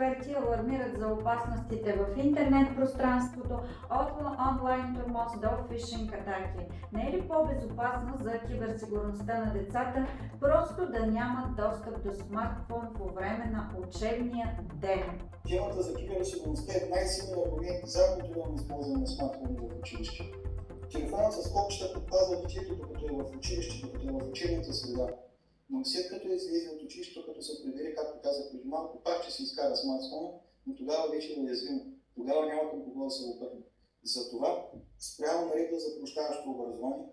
експерти алармират за опасностите в интернет пространството, от онлайн тормоз до фишинг атаки. Не е ли по-безопасно за киберсигурността на децата просто да нямат достъп до смартфон по време на учебния ден? Темата за киберсигурността е най-силният аргумент за контролирано използване на смартфони в училище. Телефонът с копчета предпазва детето, докато е в училище, докато е в учебната среда. Но след като е излезе от училището, като се прибере, както казах преди малко, пак ще се изкара смартфона, но тогава вече е уязвимо. Тогава няма към кого да се обърне. Затова спрямо наредба за приобщаващо образование,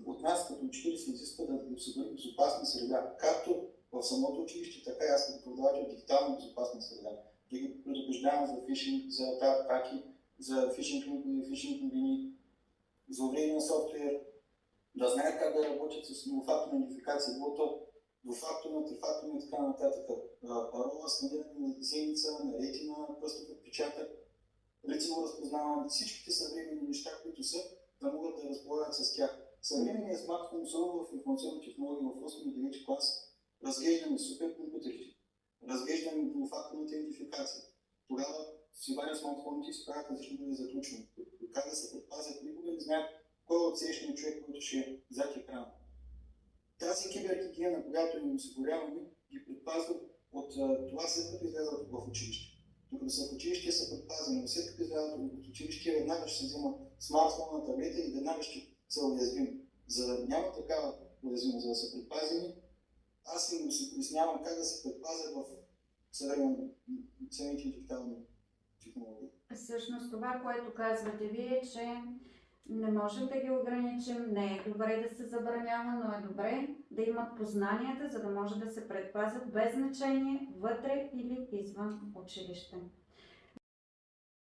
от нас като учители се изисква да осигурим безопасна среда, както в самото училище, така и аз като преподавател дигитално безопасна среда. Да ги предупреждавам за фишинг, за атаки, за фишинг линкове, фишинг новини, за увреден софтуер, да знаят как да работят с двуфакторна идентификация, било то двуфакторна, трифакторна и така нататък. Парола, сканиране на седмица, на ретина, пръстов отпечатък, лицево разпознаване, всичките съвременни неща, които са, да могат да разполагат с тях. Съвременният смартфон, особено в информационни технологии в 8 и 9 клас, разглеждаме суперкомпютрите, разглеждаме двуфакторната идентификация. Тогава си вадят смартфоните и си правят различни да заключване. Как да се предпазят, никога не знаят кой е отсрещният човек, който ще е зад екрана. Тази киберхигиена, която им осигуряваме, ги предпазва от това след като излязат в училище. Докато са в училище са предпазени, но след като излязат от училище, веднага ще се взема смартфона, таблета и веднага ще са уязвими. За да няма такава уязвимост, за да са предпазени, аз им се пояснявам как да се предпазят в съвременните дигитални технологии. Всъщност това, което казвате вие, че не можем да ги ограничим, не е добре да се забранява, но е добре да имат познанията, за да може да се предпазят без значение вътре или извън училище.